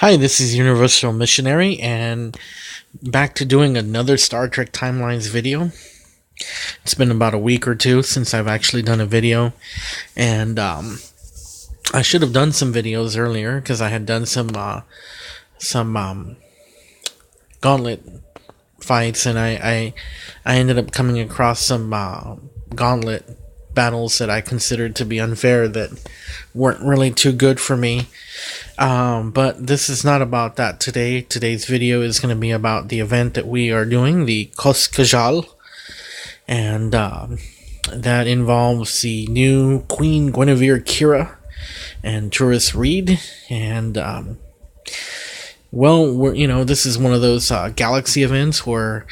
Hi, this is Universal Missionary, and back to doing another Star Trek Timelines video. It's been about a week or two since I've actually done a video, and I should have done some videos earlier because I had done some gauntlet fights, and I ended up coming across some gauntlet battles that I considered to be unfair that weren't really too good for me. But this is not about that today. Today's video is going to be about the event that we are doing, the Kosst Kejal, and that involves the new Queen Guinevere Kira and Tourist Reed, and this is one of those galaxy events where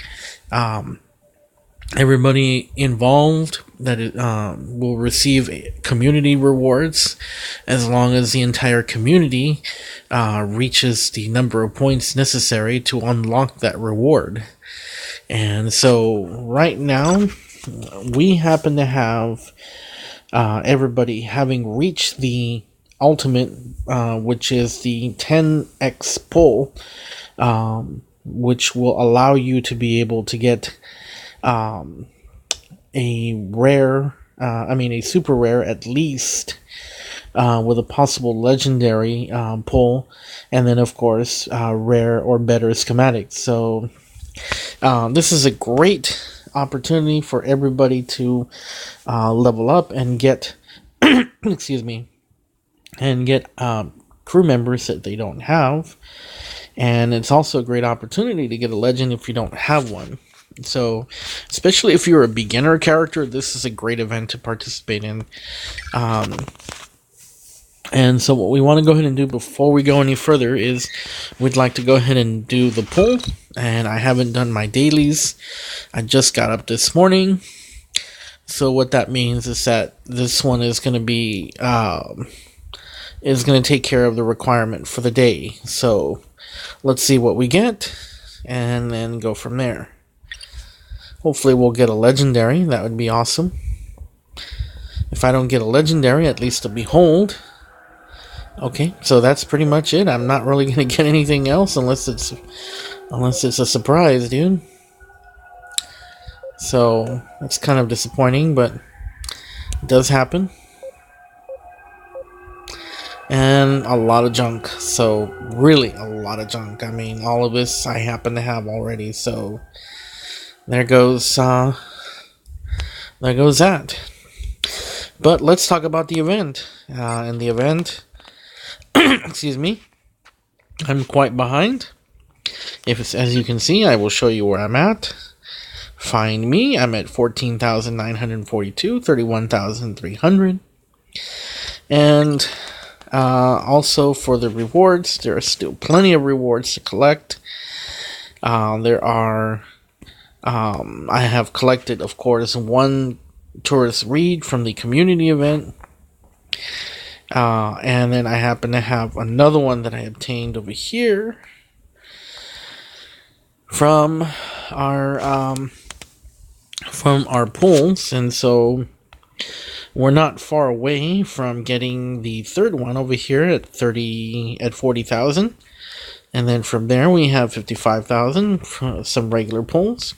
everybody involved will receive community rewards as long as the entire community reaches the number of points necessary to unlock that reward. And so right now we happen to have everybody having reached the ultimate, which is the 10x pull, which will allow you to be able to get a super rare at least, with a possible legendary pull, and then of course rare or better schematics. So this is a great opportunity for everybody to level up and get excuse me, and get crew members that they don't have, and it's also a great opportunity to get a legend if you don't have one. So, especially if you're a beginner character, this is a great event to participate in. And so what we want to go ahead and do before we go any further is we'd like to go ahead and do the pull. And I haven't done my dailies. I just got up this morning. So what that means is that this one is going to be take care of the requirement for the day. So let's see what we get and then go from there. Hopefully we'll get a legendary. That would be awesome. If I don't get a legendary, at least a behold. Okay, so that's pretty much it. I'm not really going to get anything else unless it's a surprise, dude. So that's kind of disappointing, but it does happen. And a lot of junk. So really a lot of junk. I mean, all of this I happen to have already, so there goes that. But let's talk about the event. In the event, excuse me, I'm quite behind. As you can see, I will show you where I'm at. Find me. I'm at 14,942, 31,300. And also for the rewards, there are still plenty of rewards to collect. I have collected, of course, one Tourist Reed from the community event. And then I happen to have another one that I obtained over here from our pools. And so we're not far away from getting the third one over here at 40,000. And then from there we have 55,000 for some regular pulls.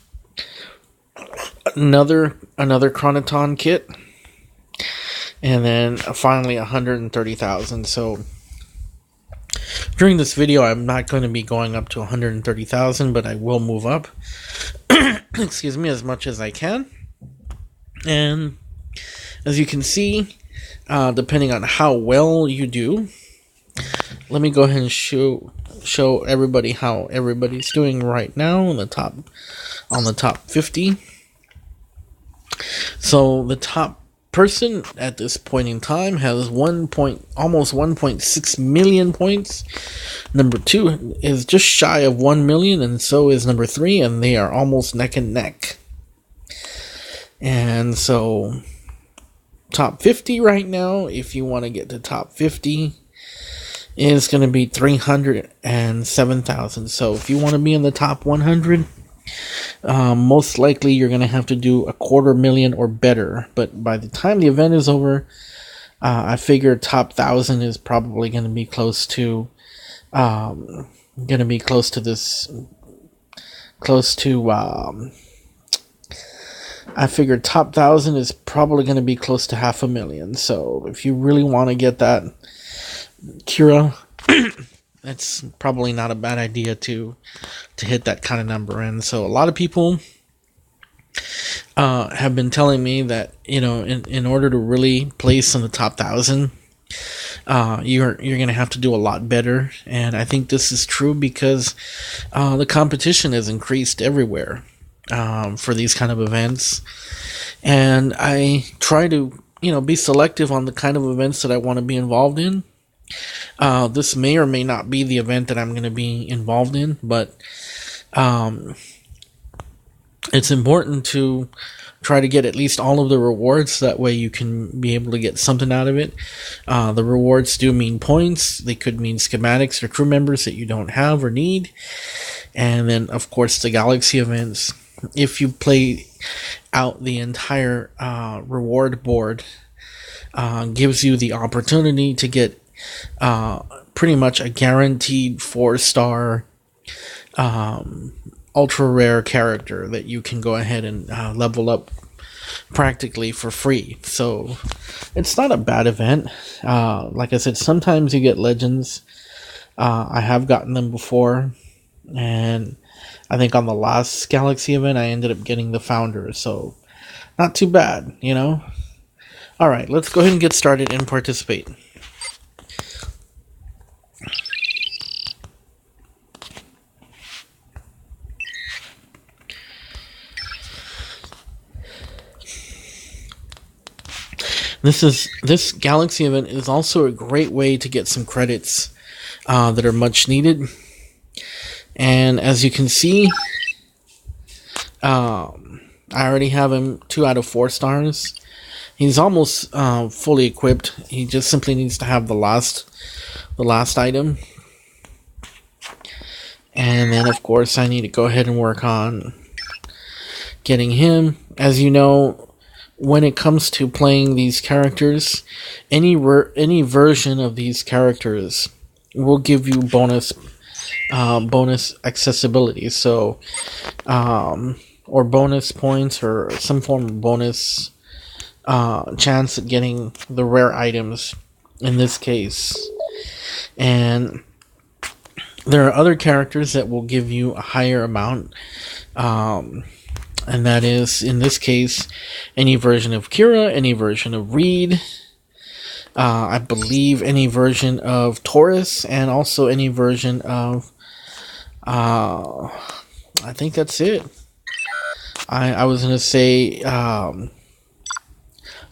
Another Chronoton kit. And then finally 130,000. So during this video I'm not going to be going up to 130,000, but I will move up excuse me, as much as I can. And as you can see, depending on how well you do, let me go ahead and show everybody how everybody's doing right now on the top 50. So the top person at this point in time has almost 1.6 million points. Number 2 is just shy of 1 million, and so is number 3, and they are almost neck and neck. And so top 50 right now, if you want to get to top 50, is going to be 307,000. So if you want to be in the top 100, most likely you're going to have to do 250,000 or better. But by the time the event is over, I figure top 1,000 is probably going to be close to um, gonna be close to close to. I figured top 1,000 is probably going to be close to 500,000. So if you really want to get that Kira, that's probably not a bad idea to hit that kind of number. And so a lot of people have been telling me that, in order to really place in the top 1,000, you're going to have to do a lot better. And I think this is true because the competition has increased everywhere for these kind of events. And I try to, be selective on the kind of events that I want to be involved in. This may or may not be the event that I'm going to be involved in, but it's important to try to get at least all of the rewards. That way you can be able to get something out of it. The rewards do mean points. They could mean schematics or crew members that you don't have or need. And then, of course, the galaxy events. If you play out the entire reward board, gives you the opportunity to get pretty much a guaranteed 4-star ultra rare character that you can go ahead and level up practically for free. So it's not a bad event. Like I said, sometimes you get legends. I have gotten them before, and I think on the last Galaxy event I ended up getting the founder, so not too bad, Alright, let's go ahead and get started and participate. This Galaxy event is also a great way to get some credits that are much needed. And as you can see, I already have him 2 out of 4 stars. He's almost fully equipped. He just simply needs to have the last item. And then, of course, I need to go ahead and work on getting him. As you know, when it comes to playing these characters, any version of these characters will give you bonus accessibility. So, or bonus points, or some form of bonus chance at getting the rare items in this case. And there are other characters that will give you a higher amount, and that is, in this case, any version of Kira, any version of Reed, I believe any version of Taurus, and also any version of I think that's it. I was going to say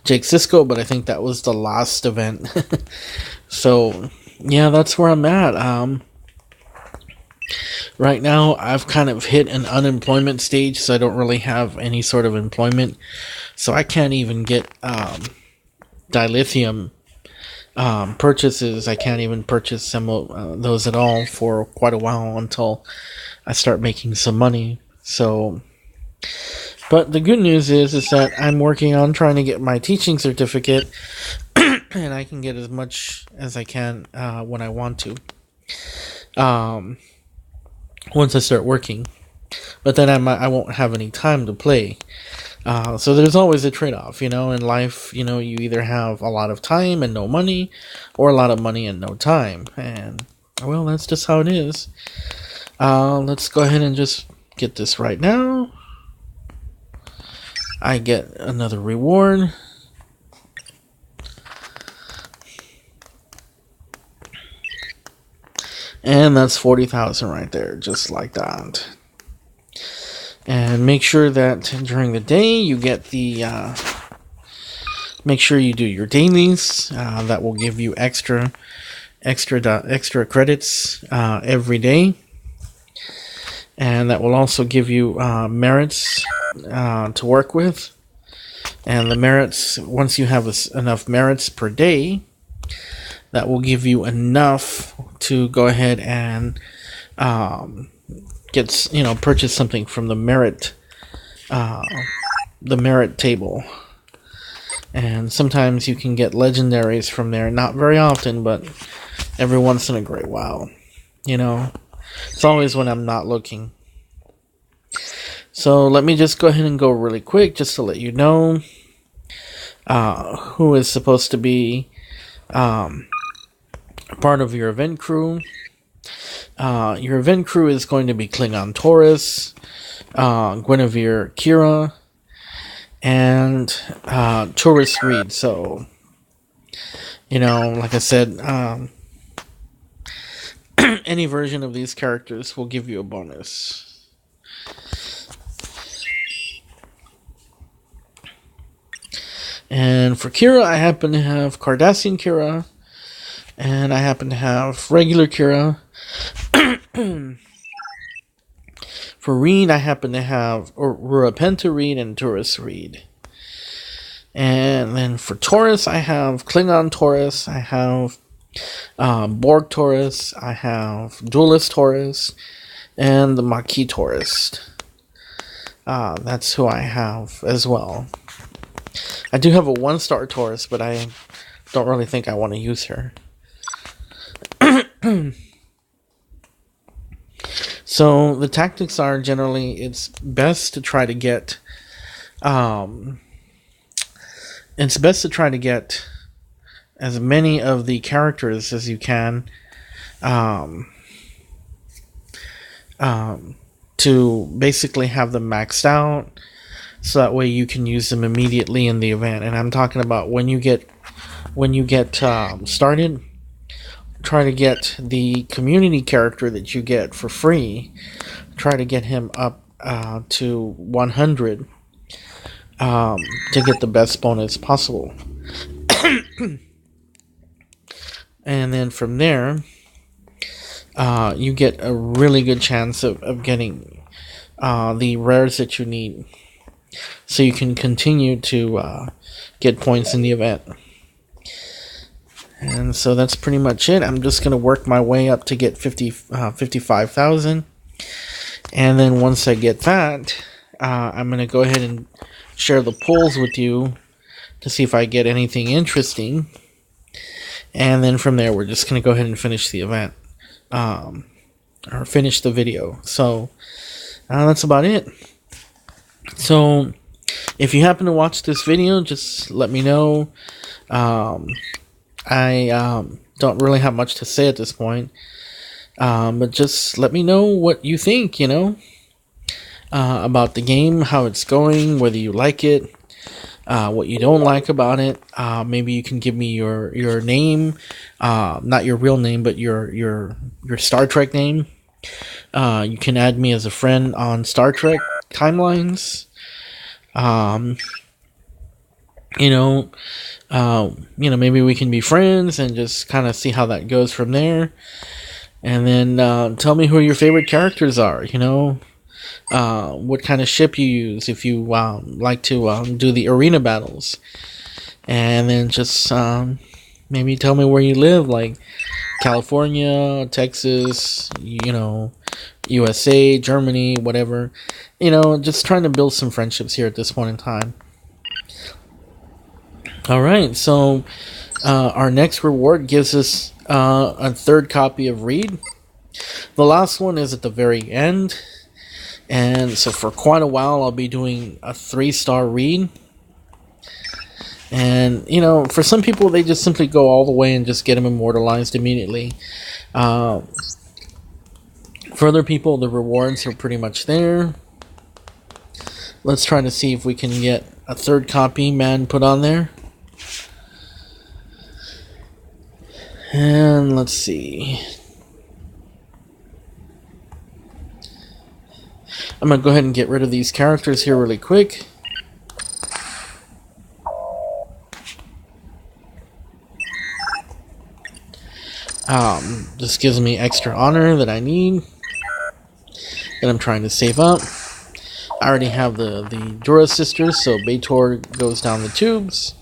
Jake Sisko, but I think that was the last event. So, yeah, that's where I'm at. Right now, I've kind of hit an unemployment stage, so I don't really have any sort of employment. So I can't even get dilithium purchases. I can't even purchase some of those at all for quite a while until I start making some money. So, but the good news is that I'm working on trying to get my teaching certificate, and I can get as much as I can when I want to. Once I start working, but then I won't have any time to play. So there's always a trade-off, in life. You either have a lot of time and no money, or a lot of money and no time. And, well, that's just how it is. Let's go ahead and just get this right now. I get another reward. And that's 40,000 right there, just like that. And make sure that during the day you get the make sure you do your dailies. That will give you extra credits every day, and that will also give you merits to work with. And the merits, once you have enough merits per day, that will give you enough to go ahead and purchase something from the merit table. And sometimes you can get legendaries from there. Not very often, but every once in a great while. You know, it's always when I'm not looking. So let me just go ahead and go really quick just to let you know who is supposed to be part of your event crew. Your event crew is going to be Klingon Taurus, Guinevere Kira, and Taurus Reed. So, like I said, any version of these characters will give you a bonus. And for Kira, I happen to have Cardassian Kira, and I happen to have regular Kira. For Reed, I happen to have Rurapenta Reed and Taurus Reed. And then for Taurus, I have Klingon Taurus, I have Borg Taurus, I have Duelist Taurus, and the Maquis Taurus. That's who I have as well. I do have a 1-star Taurus, but I don't really think I want to use her. So the tactics are generally it's best to try to get as many of the characters as you can to basically have them maxed out, so that way you can use them immediately in the event. And I'm talking about when you get started, try to get the community character that you get for free. Try to get him up to 100 to get the best bonus possible. And then from there, you get a really good chance of getting the rares that you need, so you can continue to get points in the event. And so that's pretty much it. I'm just going to work my way up to get 55,000. And then once I get that, I'm going to go ahead and share the polls with you to see if I get anything interesting. And then from there, we're just going to go ahead and finish the event. Or finish the video. So that's about it. So if you happen to watch this video, just let me know. I don't really have much to say at this point, but just let me know what you think, about the game, how it's going, whether you like it, what you don't like about it. Maybe you can give me your name, not your real name, but your Star Trek name. You can add me as a friend on Star Trek Timelines. Maybe we can be friends and just kind of see how that goes from there. And then tell me who your favorite characters are, what kind of ship you use, if you like to do the arena battles. And then just maybe tell me where you live, like California, Texas, USA, Germany, whatever. Just trying to build some friendships here at this point in time. Alright, so our next reward gives us a 3rd copy of Reed. The last one is at the very end. And so for quite a while, I'll be doing a 3-star Reed. And, for some people, they just simply go all the way and just get them immortalized immediately. For other people, the rewards are pretty much there. Let's try to see if we can get a 3rd copy man put on there. And let's see. I'm going to go ahead and get rid of these characters here really quick. This gives me extra honor that I need, that I'm trying to save up. I already have the Dura sisters, so B'Etor goes down the tubes.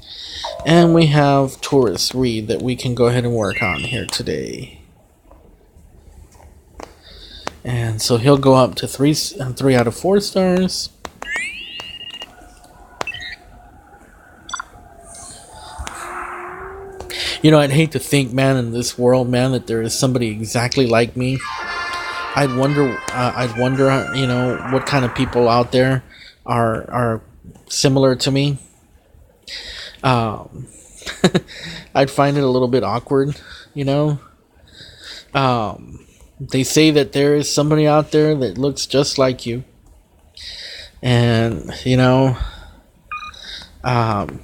And we have Taurus Reed that we can go ahead and work on here today. And so he'll go up to 3 out of 4 stars. I'd hate to think, man, in this world, man, that there is somebody exactly like me. I'd wonder, what kind of people out there are similar to me. Um, I'd find it a little bit awkward, you know. They say that there is somebody out there that looks just like you, and um,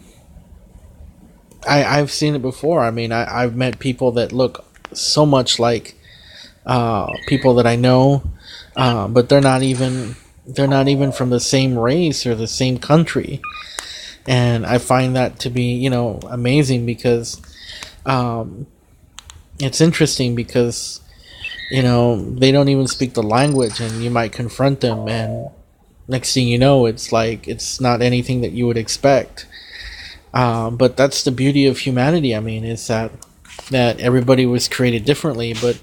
I've seen it before. I mean, I've met people that look so much like people that I know, but they're not even from the same race or the same country, and I find that to be amazing because um, it's interesting because they don't even speak the language, and you might confront them, and next thing you know, it's like it's not anything that you would expect. But that's the beauty of humanity. I mean, is that everybody was created differently, but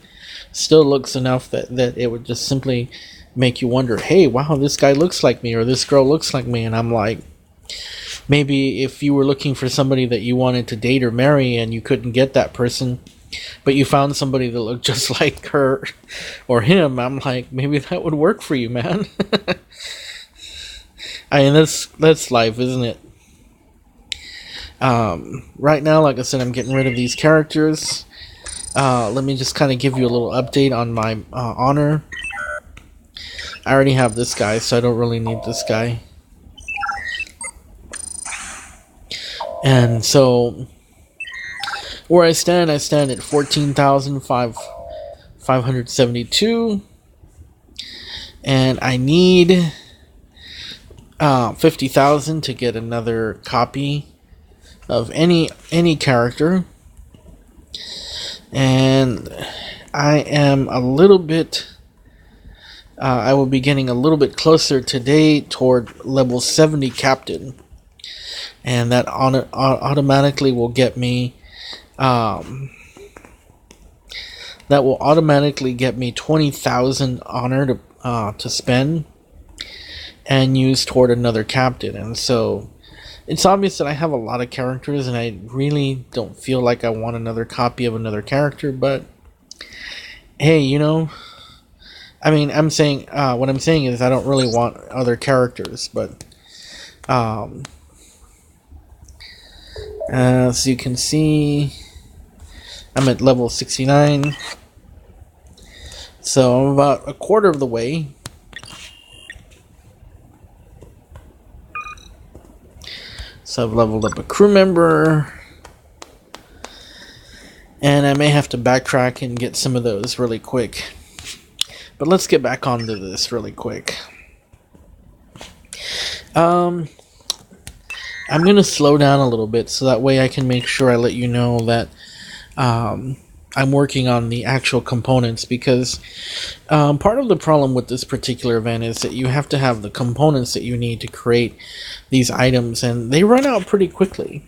still looks enough that it would just simply make you wonder, hey, wow, this guy looks like me, or this girl looks like me. And I'm like, maybe if you were looking for somebody that you wanted to date or marry and you couldn't get that person, but you found somebody that looked just like her or him, I'm like, maybe that would work for you, man. I mean, that's life, isn't it? Right now, like I said, I'm getting rid of these characters. Let me just kind of give you a little update on my honor. I already have this guy, so I don't really need this guy. And so, where I stand at 14,572, and I need 50,000 to get another copy of any character. And I am a little bit I will be getting a little bit closer today toward level 70 captain, and that automatically will get me that will automatically get me 20,000 honor to spend and use toward another captain. And so it's obvious that I have a lot of characters, and I really don't feel like I want another copy of another character. But hey, I mean, I'm saying what I'm saying is I don't really want other characters. But as you can see, I'm at level 69, so I'm about a quarter of the way. So I've leveled up a crew member, and I may have to backtrack and get some of those really quick. But let's get back onto this really quick. I'm going to slow down a little bit so that way I can make sure I let you know that I'm working on the actual components, because part of the problem with this particular event is that you have to have the components that you need to create these items, and they run out pretty quickly.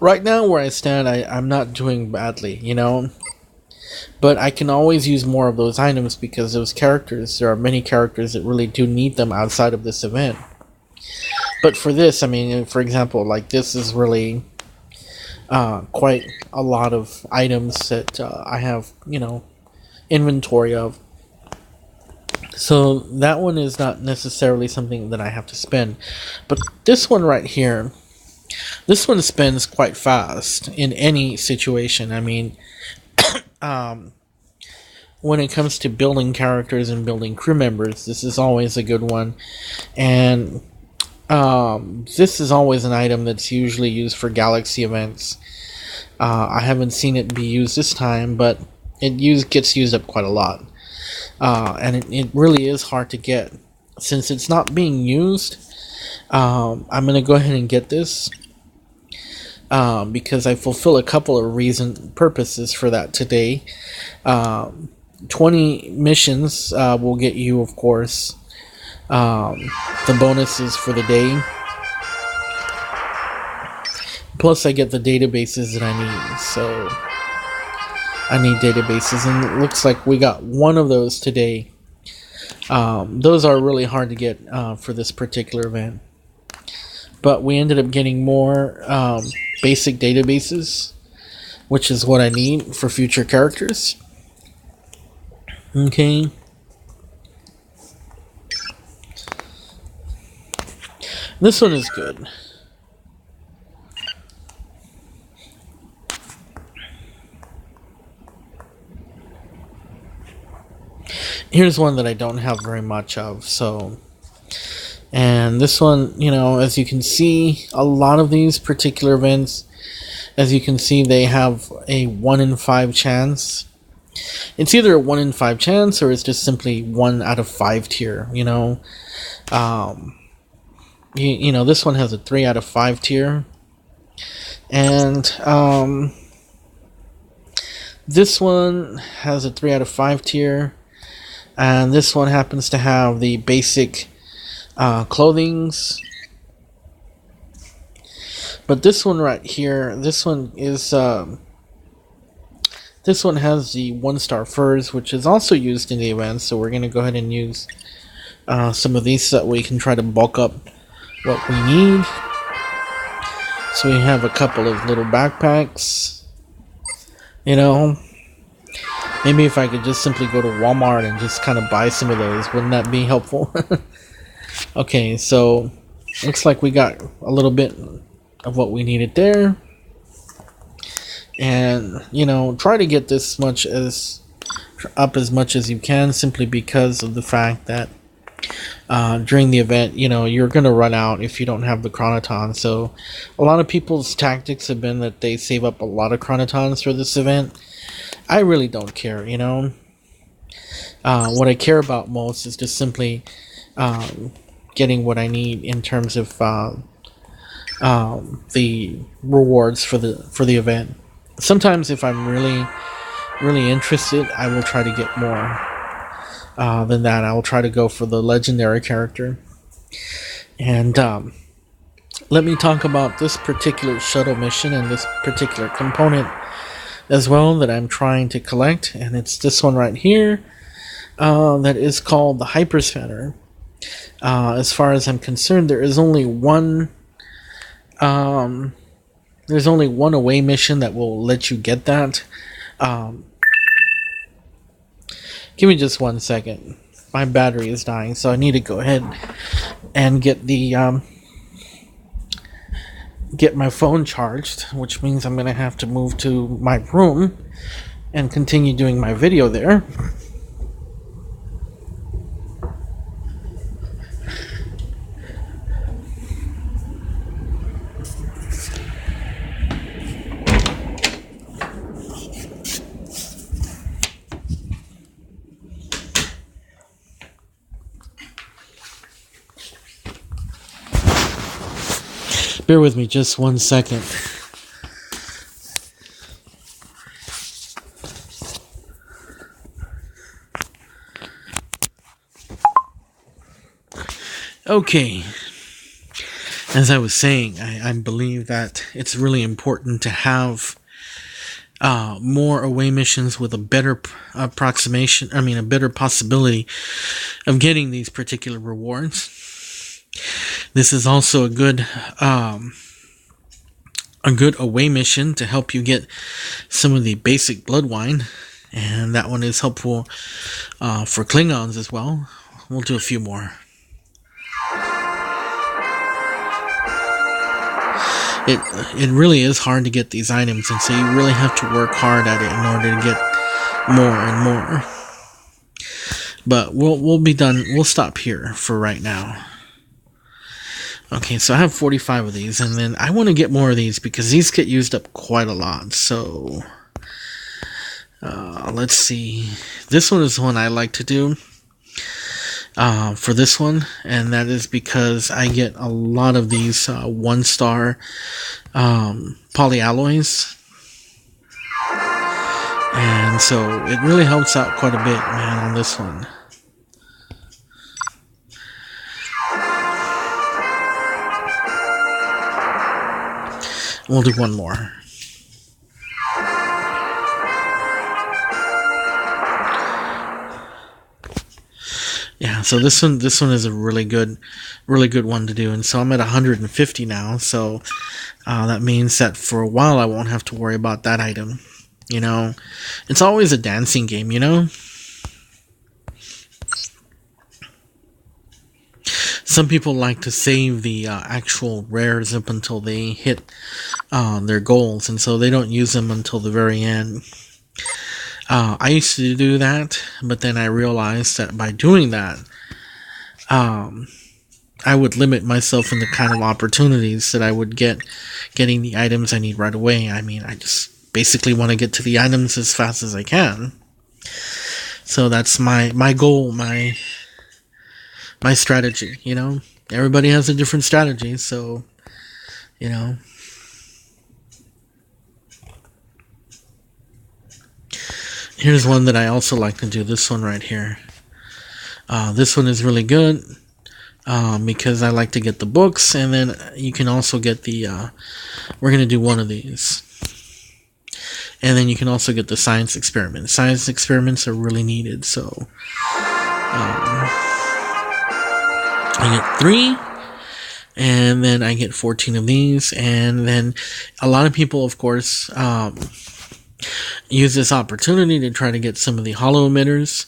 Right now where I stand, I'm not doing badly, but I can always use more of those items because those characters, there are many characters that really do need them outside of this event. But for this, I mean, for example, like this is really quite a lot of items that I have, inventory of. So that one is not necessarily something that I have to spend. But this one right here, this one spends quite fast in any situation. I mean, when it comes to building characters and building crew members, this is always a good one. And this is always an item that's usually used for galaxy events. I haven't seen it be used this time, but it gets used up quite a lot. And it really is hard to get. Since it's not being used, I'm going to go ahead and get this. Because I fulfill a couple of purposes for that today. 20 missions will get you, of course, the bonuses for the day. Plus, I get the databases that I need. So, I need databases, and it looks like we got one of those today. Those are really hard to get for this particular event. But we ended up getting more basic databases. which is what I need for future characters. Okay. This one is good. Here's one that I don't have very much of, so... And this one, you know, as you can see, a lot of these particular events, as you can see, they have a 1 in 5 chance. It's either a 1 in 5 chance, or it's just simply 1 out of 5 tier, you know. You know, this one has a 3 out of 5 tier. And, this one has a 3 out of 5 tier. And this one happens to have the basic clothings. But this one right here, this one is this one has the 1-star furs, which is also used in the event. So we're gonna go ahead and use some of these so that we can try to bulk up what we need. So we have a couple of little backpacks, you know. Maybe if I could just simply go to Walmart and just kind of buy some of those, wouldn't that be helpful? Okay, so looks like we got a little bit of what we needed there. And, you know, try to get this much up as much as you can, simply because of the fact that during the event, you know, you're going to run out if you don't have the chronoton. So a lot of people's tactics have been that they save up a lot of chronotons for this event. I really don't care, you know. What I care about most is just simply getting what I need in terms of the rewards for the event. Sometimes if I'm really interested, I will try to get more than that. I will try to go for the legendary character. And let me talk about this particular shuttle mission and this particular component as well that I'm trying to collect, and it's this one right here that is called the Hyperspanner. As far as I'm concerned, there is only one there's only one away mission that will let you get that. Give me just 1 second. My battery is dying, so I need to go ahead and get the get my phone charged, which means I'm gonna have to move to my room and continue doing my video there. Bear with me just 1 second. Okay. As I was saying, I believe that it's really important to have more away missions with a better a better possibility of getting these particular rewards. This is also a good away mission to help you get some of the basic blood wine, and that one is helpful for Klingons as well. We'll do a few more. It really is hard to get these items, and so you really have to work hard at it in order to get more and more. But we'll be done. We'll stop here for right now. Okay, so I have 45 of these, and then I want to get more of these because these get used up quite a lot. So let's see. This one is the one I like to do for this one, and that is because I get a lot of these 1-star polyalloys, and so it really helps out quite a bit, man, on this one. We'll do one more. Yeah, Yeah, so this one is a really good one to do. And so I'm at 150 now. So that means that for a while I won't have to worry about that item. You know, it's always a dancing game. You know, some people like to save the actual rares up until they hit their goals, and so they don't use them until the very end. I used to do that, but then I realized that by doing that, um, I would limit myself in the kind of opportunities that I would getting the items I need right away. I mean, I just basically want to get to the items as fast as I can. So that's my goal, my strategy, you know? Everybody has a different strategy, so, you know. Here's one that I also like to do, this one right here. This one is really good because I like to get the books, and then you can also get the, we're going to do one of these. And then you can also get the science experiments. Science experiments are really needed, so I get 3, and then I get 14 of these, and then a lot of people, of course, use this opportunity to try to get some of the holo emitters.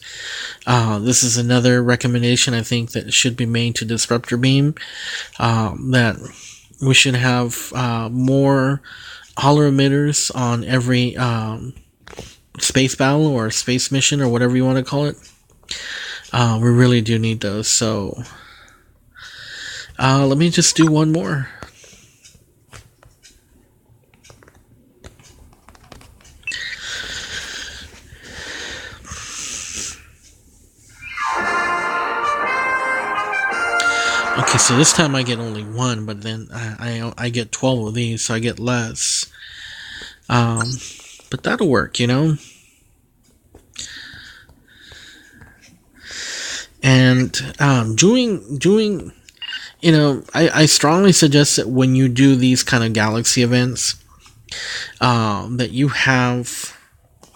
This is another recommendation I think that should be made to Disruptor Beam, that we should have more holo emitters on every space battle or space mission or whatever you want to call it. We really do need those, so let me just do one more. Okay, so this time I get only 1, but then I get 12 of these, so I get less. But that'll work, you know? And doing you know, I strongly suggest that when you do these kind of galaxy events, that you have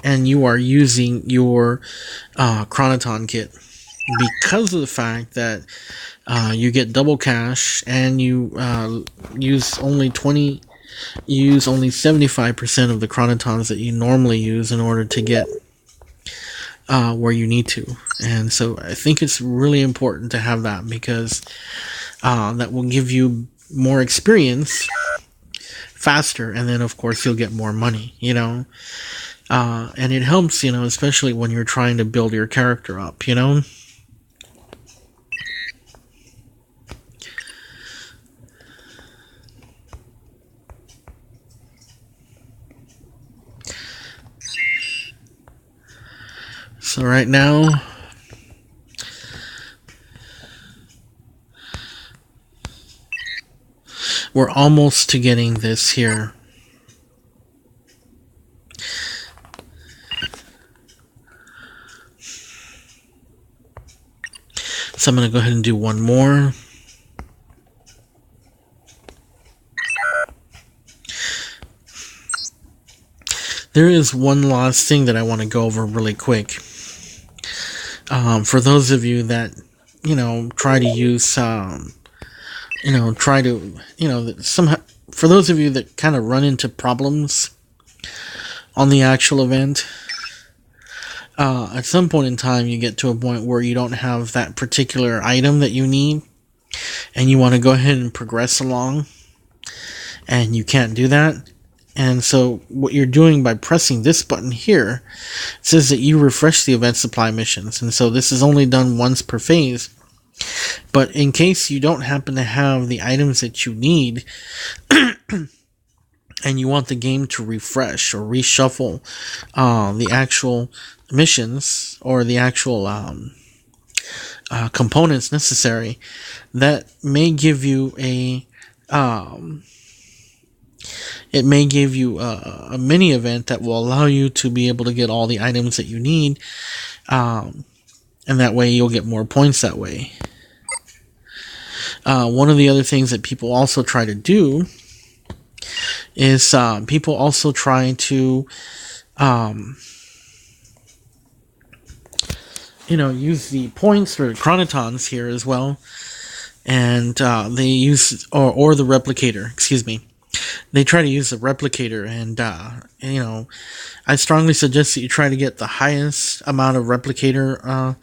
and you are using your Chronoton kit, because of the fact that you get double cash and you use only 75% of the Chronotons that you normally use in order to get where you need to. And so I think it's really important to have that, because that will give you more experience faster, and then of course you'll get more money, you know. And it helps, you know, especially when you're trying to build your character up, you know. So right now, we're almost to getting this here. So I'm going to go ahead and do one more. There is one last thing that I want to go over really quick. For those of you that, you know, try to use, you know, somehow, for those of you that kind of run into problems on the actual event, at some point in time you get to a point where you don't have that particular item that you need, and you want to go ahead and progress along, and you can't do that. And so what you're doing by pressing this button here, it says that you refresh the event supply missions. And so this is only done once per phase. But in case you don't happen to have the items that you need, and you want the game to refresh or reshuffle the actual missions or the actual components necessary, that may give you a mini event that will allow you to be able to get all the items that you need, and that way you'll get more points that way. One of the other things that people also try to do is people also try to use the points or chronotons here as well, and they use or the replicator. Excuse me. They try to use the replicator, and I strongly suggest that you try to get the highest amount of replicator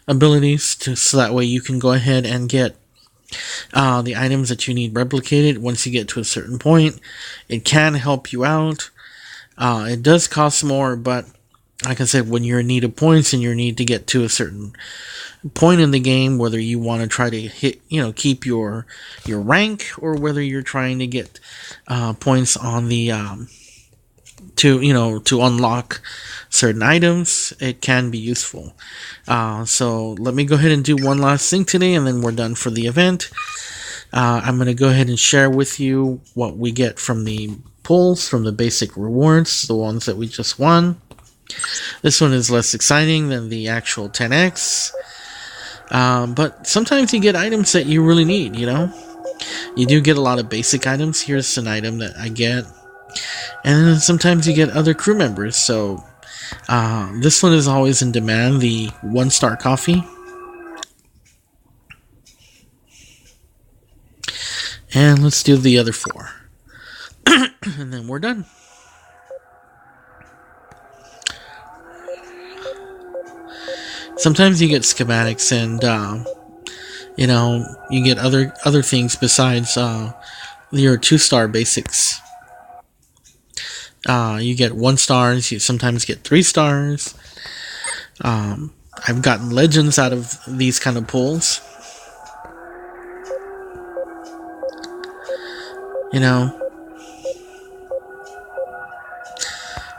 abilities, so that way you can go ahead and get the items that you need replicated once you get to a certain point. It can help you out. It does cost more, but like I said, when you're in need of points and you need to get to a certain point in the game, whether you want to try to hit, keep your rank, or whether you're trying to get points on the to unlock certain items, it can be useful. So let me go ahead and do one last thing today, and then we're done for the event. I'm going to go ahead and share with you what we get from the pulls, from the basic rewards, the ones that we just won. This one is less exciting than the actual 10x, but sometimes you get items that you really need. You do get a lot of basic items. Here's an item that I get, and then sometimes you get other crew members. So this one is always in demand, the 1-star coffee. And let's do the other 4. And then we're done. Sometimes you get schematics, and you get other things besides your 2-star basics. You get 1 stars. You sometimes get 3 stars. I've gotten legends out of these kind of pulls.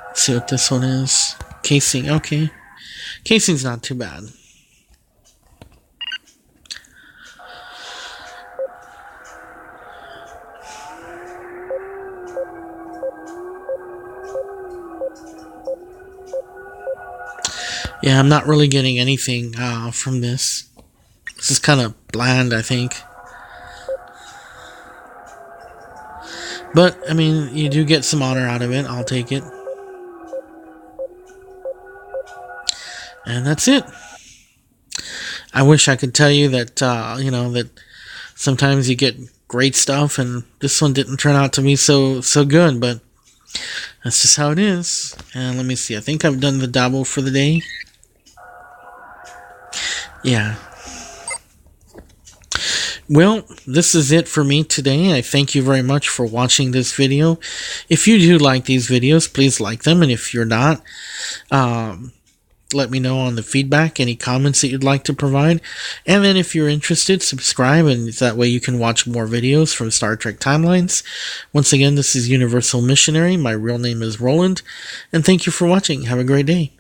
Let's see what this one is. Casing. Okay. Casing's not too bad. Yeah, I'm not really getting anything from this. This is kind of bland, I think. But, I mean, you do get some honor out of it. I'll take it. And that's it. I wish I could tell you that, that sometimes you get great stuff, and this one didn't turn out to be so good, but that's just how it is. And let me see. I think I've done the dabble for the day. Yeah. Well, this is it for me today. I thank you very much for watching this video. If you do like these videos, please like them. And if you're not, let me know on the feedback, any comments that you'd like to provide. And then if you're interested, subscribe, and that way you can watch more videos from Star Trek Timelines. Once again, this is Universal Missionary. My real name is Roland. And thank you for watching. Have a great day.